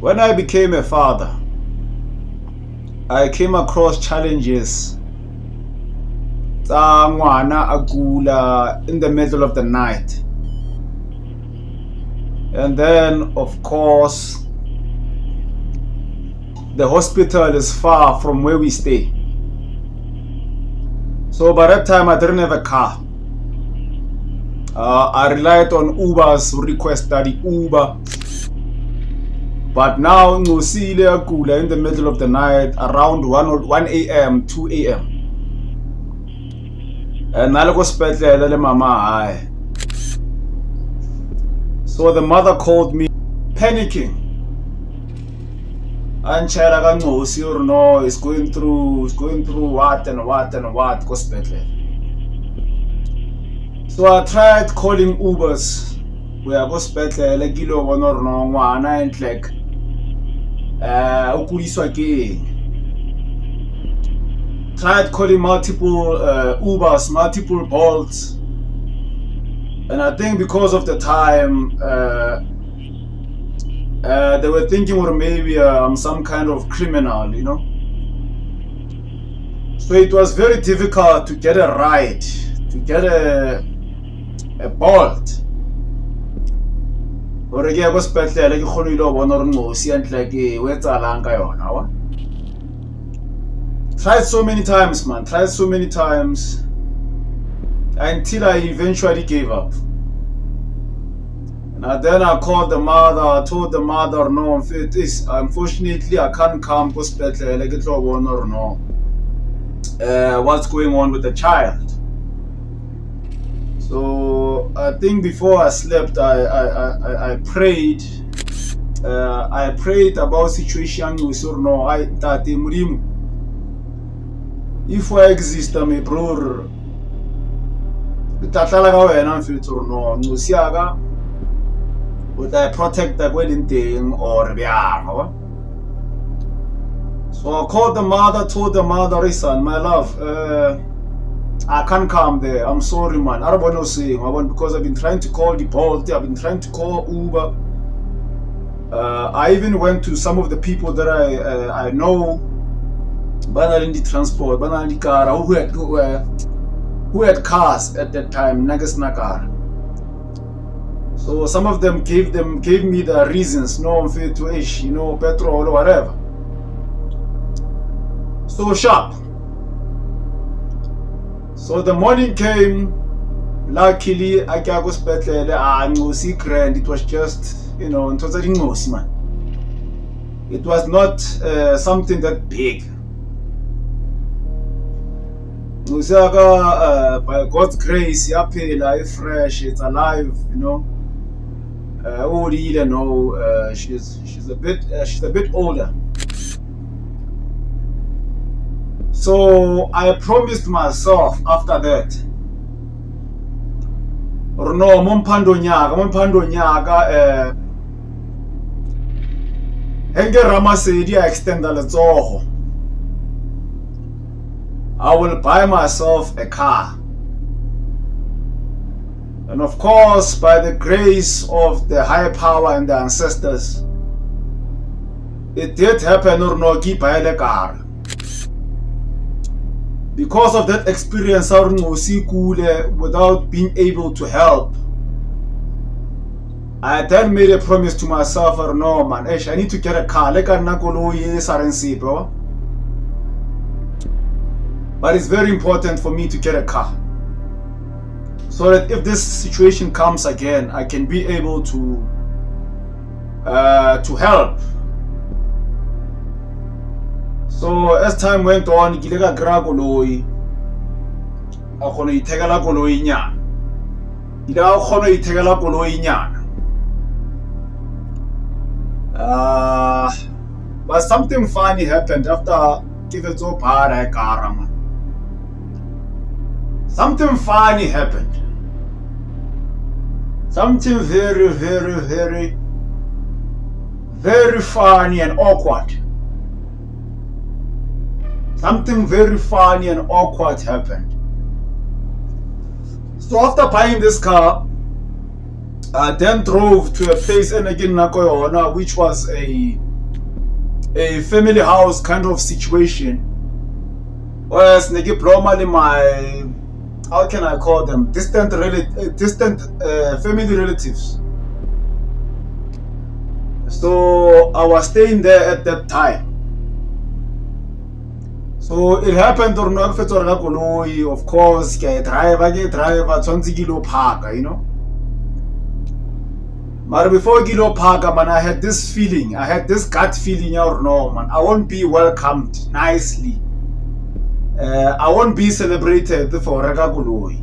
When I became a father, I came across challenges. Ngwana agula in the middle of the night. And then, of course, the hospital is far from where we stay. So by that time, I didn't have a car. I relied on Uber's request that Uber. But now, Ngosile agula in the middle of the night, around 1 a.m., 2 a.m. And I go le mama. So the mother called me, panicking. And Chela Ngosi or no, it's going through what and what and what, hospital. So I tried calling Ubers. We are hospital, like kilo one or no one, and like tried calling multiple Ubers, multiple Bolts, and I think because of the time, they were thinking, or maybe I'm some kind of criminal, you know. So it was very difficult to get a ride, to get a Bolt. Or I go special like Khonilo one or no, see and like where's Alanka on. Tried so many times, man. Tried so many times until I eventually gave up. And then I called the mother. I told the mother, no, it is unfortunately I can't come to hospital. Like it's one or no. What's going on with the child? So I think before I slept, I prayed. I prayed about situation. No, I that if I exist, my brother, would I protect the wedding thing or so I called the mother, told the mother, listen, my love, I can't come there. I'm sorry, man. I don't want to say because I've been trying to call the Bolt, I've been trying to call Uber. I even went to some of the people that I know, in the transport, in the car, who had cars at that time, Nagasnakar. So some of them gave me the reasons, no fit to ish, you know, petrol or whatever. So sharp. So the morning came. Luckily, I got hospital. No secret. It was just, you know, it was a man. It was not something that big. By God's grace, it's fresh, it's alive, you know. She's a bit older. So I promised myself after that. Or no, mompando nyaga henge ramasedi I extend the letsoho. I will buy myself a car. And of course, by the grace of the higher power and the ancestors, it did happen or no keep a car. Because of that experience, without being able to help, I then made a promise to myself, or no man, I need to get a car. But it's very important for me to get a car, so that if this situation comes again, I can be able to help. So as time went on, I but something funny happened after something funny happened. Something very, very, very, very funny and awkward. Something very funny and awkward happened. So after buying this car, I then drove to a place in Nagoya, which was a a family house kind of situation. Whereas nigga normally my, how can I call them, distant family relatives. So I was staying there at that time. So it happened or not, of course, get driver, 20 kilo park, you know. But before kilo park, man, I had this feeling, I had this gut feeling, or no, man, I won't be welcomed nicely. I won't be celebrated for Regagului.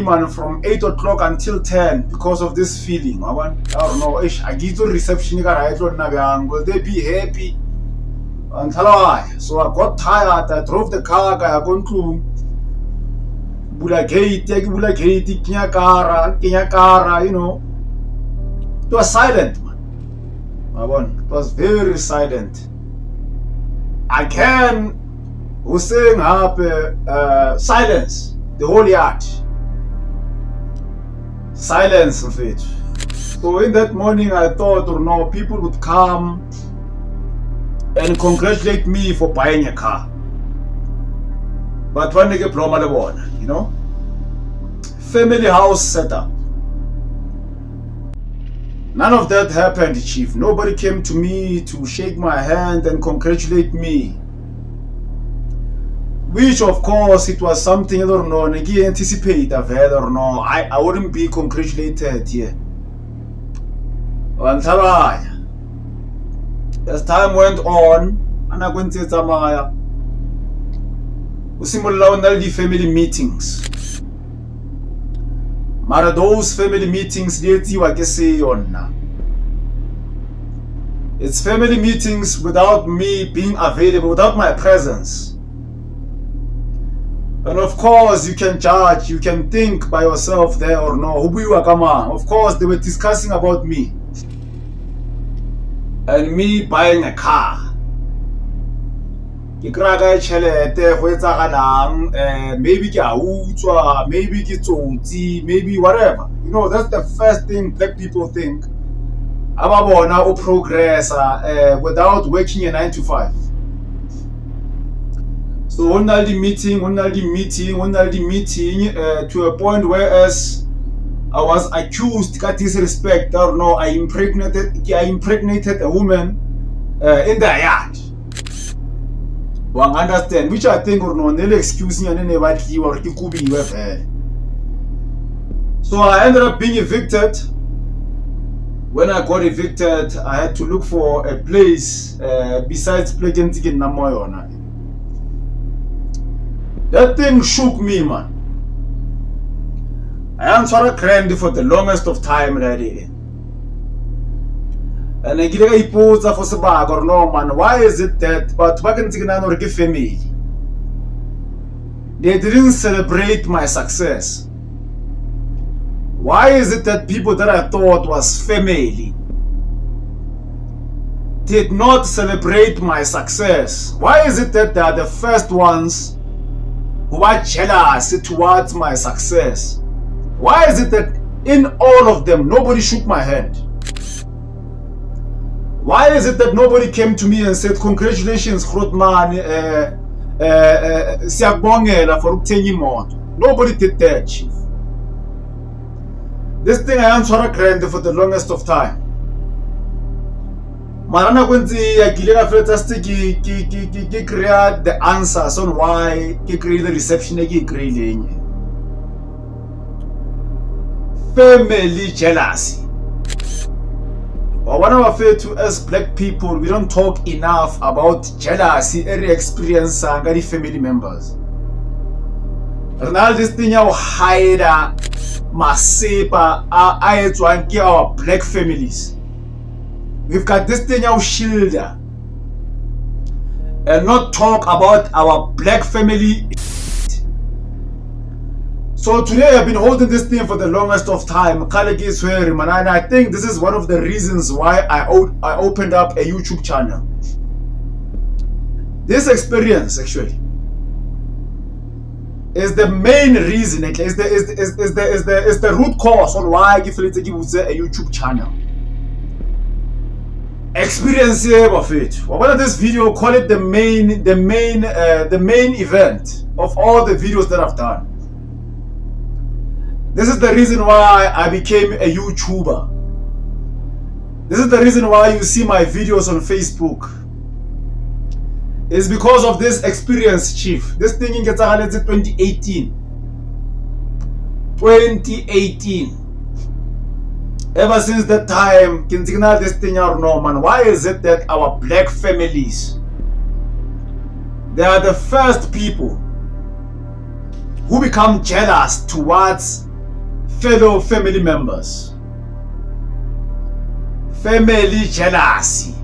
Man, from 8 o'clock until 10 because of this feeling. I don't know, I get to reception, will they be happy? So I got tired, I drove the car, I got to Bula gate, Kenya Kara, you know. It was silent, man. It was very silent. Again, we saying silence, the whole yard. Silence of it. So in that morning I thought, or no, people would come and congratulate me for buying a car. But when they get one, you know, family house setup. None of that happened, Chief. Nobody came to me to shake my hand and congratulate me. Which, of course, it was something I don't know, I anticipate or no, I wouldn't be congratulated here. As time went on, and I went to Tamaya, we simulated the family meetings. Mara those family meetings, it's family meetings without me being available, without my presence. And of course, you can judge, you can think by yourself there or no. Of course, they were discussing about me. And me buying a car. Maybe maybe whatever. You know, that's the first thing black people think. Ababona progress without working a 9 to 5. So only the meeting to a point where as I was accused of disrespect, or no, I impregnated a woman in the yard. One understand, which I think or no, they'll excuse me and never or so I ended up being evicted. When I got evicted, I had to look for a place besides Pleasant in Namoyona. That thing shook me, man. I am sort of cranky for the longest of time already. And I get a pose for Sabag or no, man. Why is it that? But back in the family, they didn't celebrate my success. Why is it that people that I thought was family did not celebrate my success? Why is it that they are the first ones who are jealous towards my success? Why is it that in all of them, nobody shook my hand? Why is it that nobody came to me and said, congratulations, Grootman, siyakubongela for ukuthenga imoto? Nobody did that, Chief. This thing I am trying to grind for the longest of time. Marana kwenzi I create the answers on why I create the reception family jealousy. But one of our to us black people, we don't talk enough about jealousy every experience and family members. And all this thing you hide Masepa I trying to our black families. We've got this thing you shield and not talk about our black family. So today I've been holding this thing for the longest of time. And I think this is one of the reasons why I opened up a YouTube channel. This experience actually is the main reason, is the root cause on why I give a YouTube channel. experience here bafethu. Wabona this video, call it the main event of all the videos that I've done. This is the reason why I became a YouTuber. This is the reason why you see my videos on Facebook. It's because of this experience, Chief. This thing in 2018. 2018. Ever since that time, this thing out, no man. Why is it that our black families, they are the first people who become jealous towards fellow family members? Family jealousy.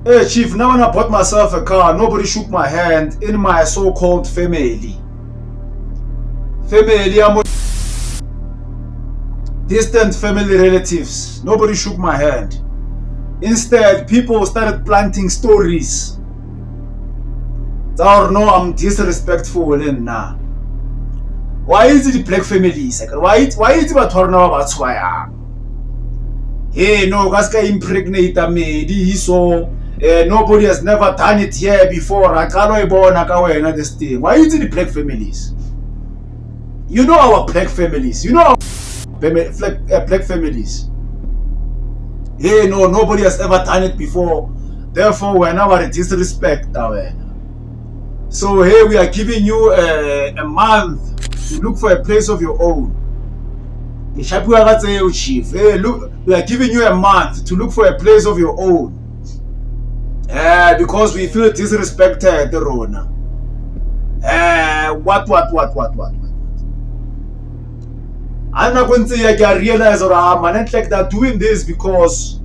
Hey Chief, now when I bought myself a car, nobody shook my hand in my so-called family. I'm distant family relatives. Nobody shook my hand. Instead, people started planting stories. Or no, I'm disrespectful and nah. Why is it the black families? Why is it about why? Hey, no, Gaska impregnate me. So nobody has never done it here before. This thing. Why is it the black families? You know our black families. You know our black families. Hey, no, nobody has ever done it before. Therefore, we're now at disrespect. So here we are giving you a month to look for a place of your own. Chief. Hey, look, we are giving you a month to look for a place of your own. Because we feel disrespected, Rona. What? I'm not going to say I realize or I'm not like that doing this because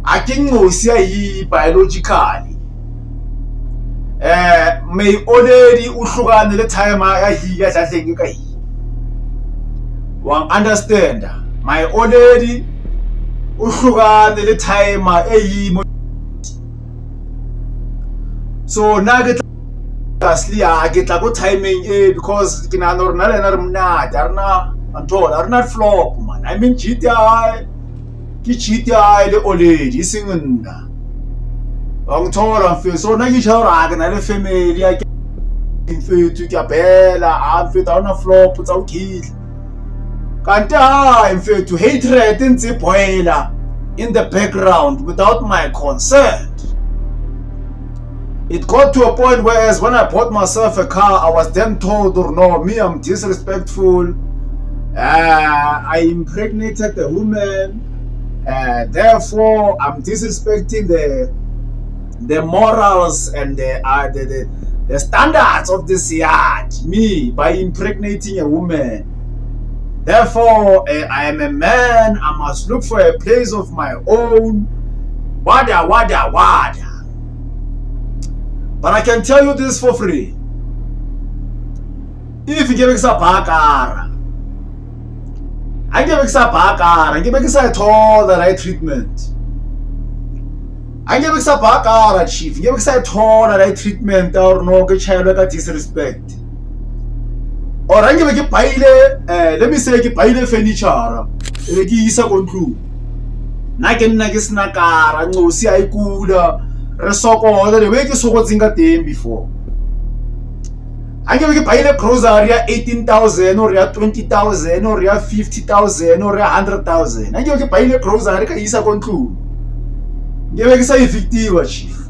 I think we see biologically. May already uhlukane le time ahiya hlahlenge kai. Wang understand? My already uhlukane le time eyimo. So now get I get like timing because kina normal na mna darna antol are not flop man. I mean GTI le already singunda. Ang thola mfethu so na ngishawura ke na le family ya mfethu kuyabhela mfethu awuna flop utsa ukhile kanti hayi mfethu hatred intsi boiler in the background without my consent. It got to a point where when I bought myself a car, I was then told, or no, me, I'm disrespectful. I impregnated the woman. Therefore, I'm disrespecting the morals and the standards of this yard. Me, by impregnating a woman. Therefore, I am a man. I must look for a place of my own. Wada. But I can tell you this for free. If you give us a bakara, I give us a bakara, I give us a all the right treatment. I give us a bakara, chief, give us a all the right treatment or no good child like disrespect. Or I give a pile, let me say a pile furniture, is a conclude. Nagis nakara, no see I could. Resoko the way you saw zinga them before. I give you buy a grocery 18,000 or 20,000 or 50,000 or 100,000. I give you buy a grocery is a conclude. Give a say 50 chief.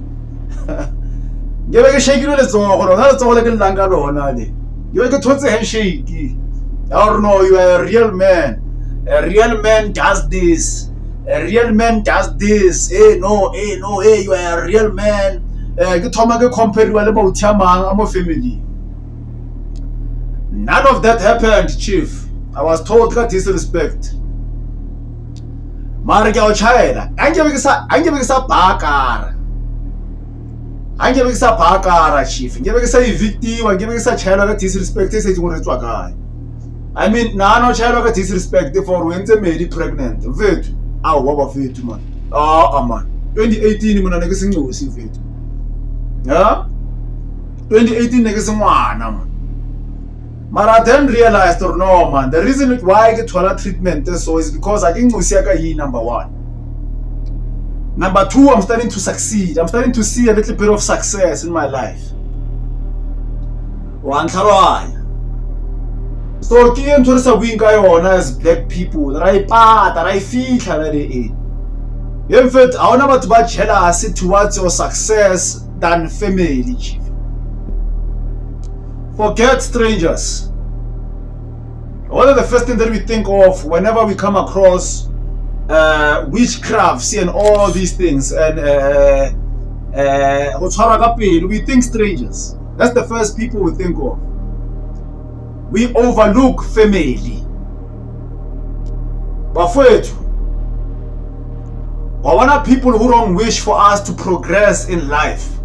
Give a shake you the zone or that's all like a langarona. You like a total handshake. Or no, you are a real man. A real man does this. A real man does this. Hey, you are a real man. Get Tomaka compared with about Chama, I'm a family. None of that happened, Chief. I was told that disrespect. Marga China. I'm giving us a bakar. I'm giving us a bakar, Chief. I'm giving us a victim. I'm giving us a child that disrespect. I mean, no child that disrespect for when they made it pregnant. Wait. What about it, man? Man. 2018, man, I guess no see it. Yeah? 2018, I guess man. But I then realized, or no, man, the reason why I get toilet treatment so is because I think Musiaka number one. Number 2, I'm starting to succeed. I'm starting to see a little bit of success in my life. So ke ntho re sa buing ka yona as black people, ra ipata, ra ifihla la le. In fact, I want about to jealous towards your success than family, chief. Forget strangers. What are the first thing that we think of whenever we come across witchcrafts and all these things, and we think strangers. That's the first people we think of. We overlook family. But for it, I want people who don't wish for us to progress in life.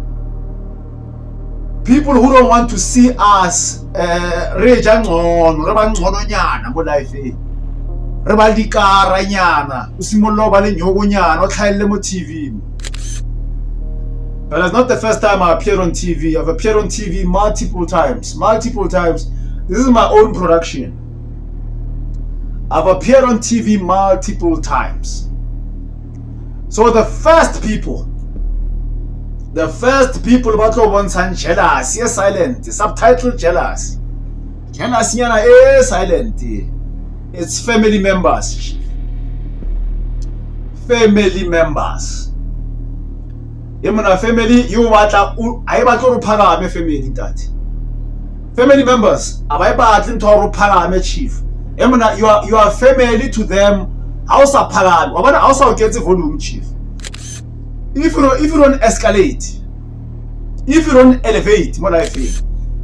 People who don't want to see us But that's not the first time I appeared on TV. I've appeared on TV multiple times. This is my own production. I've appeared on TV multiple times. So the first people about to want jealous, yes, silent, subtitle jealous. Jealous is silent. It's family members. Family members. Family, you want I family that. Family members, chief. You are family to them. Also get the volume, chief. If you don't escalate, if you don't elevate, what I feel,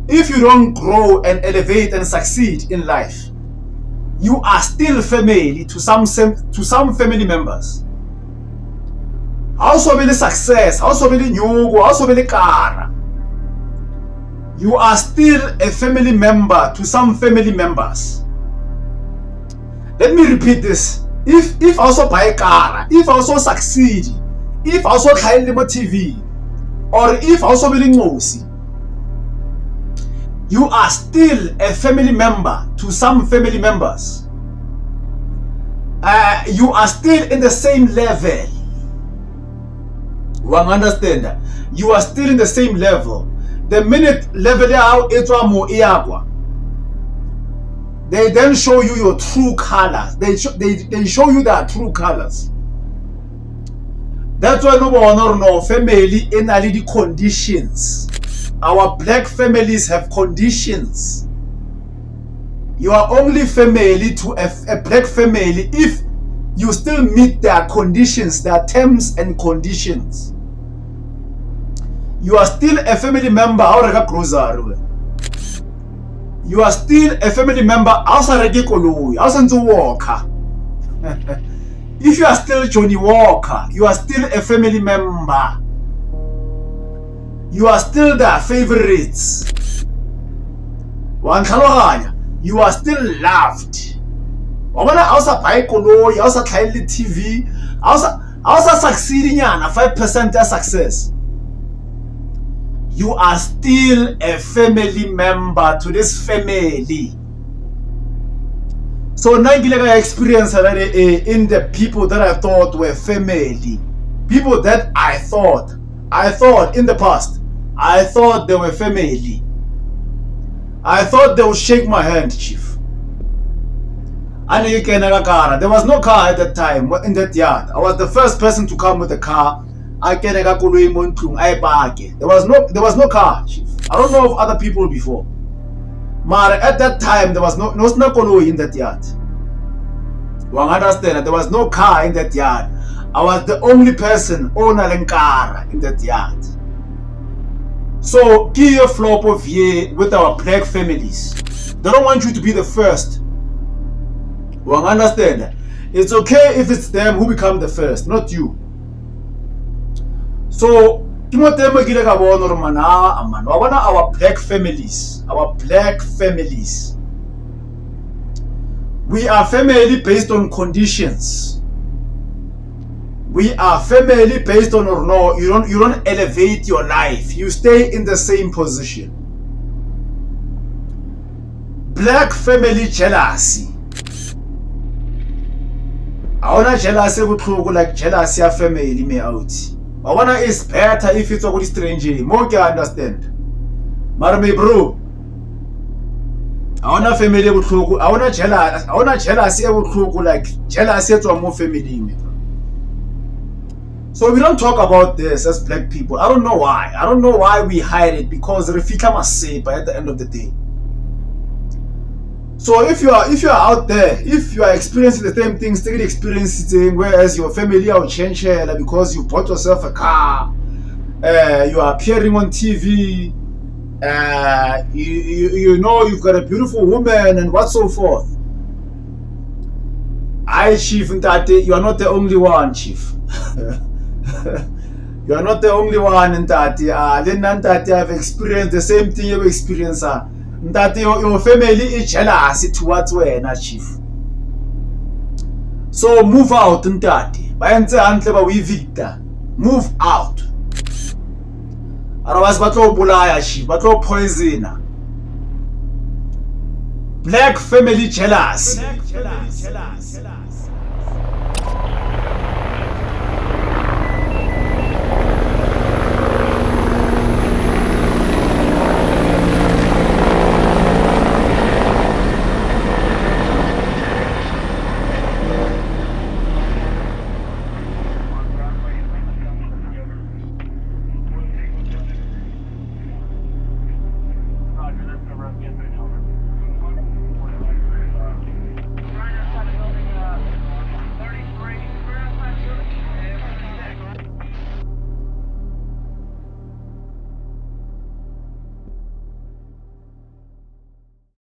if you don't grow and elevate and succeed in life, you are still family to some family members. Also really success, also really nyugo, also really kara. You are still a family member to some family members. Let me repeat this. If also buy kara, if also succeed, if also high level TV, or if also really ngosi, you are still a family member to some family members. You are still in the same level. You understand that? You are still in the same level. The minute level out, they then show you your true colors. They show you their true colors. That's why no family in the conditions. Our black families have conditions. You are only family to a black family if you still meet their conditions, their terms and conditions. You are still a family member. You are still a family member. If you are still Johnny Walker, you are still a family member. You are still their favorites. You are still loved. TV, also succeeding 5% success. You are still a family member to this family. So now I experience in the people that I thought were family. People that I thought in the past, I thought they were family. I thought they would shake my hand, chief. There was no car at that time in that yard. I was the first person to come with a car. There was no car, chief. I don't know of other people before. But at that time there was no in that yard. One understand, there was no car in that yard. I was the only person owning car in that yard. So give a flop of year with our black families. They don't want you to be the first. One understand. It's okay if it's them who become the first, not you. So our black families. We are family based on conditions. We are family based on or no. You don't elevate your life. You stay in the same position. Black family jealousy. I wanna jealousy like jealousy of family me out. I wanna is better if it's a good stranger. More can understand. Marame bro. I wanna family I wanna jealousy like jealousy to more family me. So we don't talk about this as black people. I don't know why. I don't know why we hide it, because Rafika must say by at the end of the day. So if you are out there, if you are experiencing the same thing, still experiencing, whereas your family are change because you bought yourself a car, you are appearing on TV, you know you've got a beautiful woman and what so forth. Chief Ntate, you are not the only one, Chief. You are not the only one, Ntate. Ntate, I've experienced the same thing you experience. That your family is jealous towards wena, Chief. So move out, Ntate. Bayenze hantle ba Victor. Move out. Otherwise batlo bulaya, Chief. Batlo poisona. Black family jealous.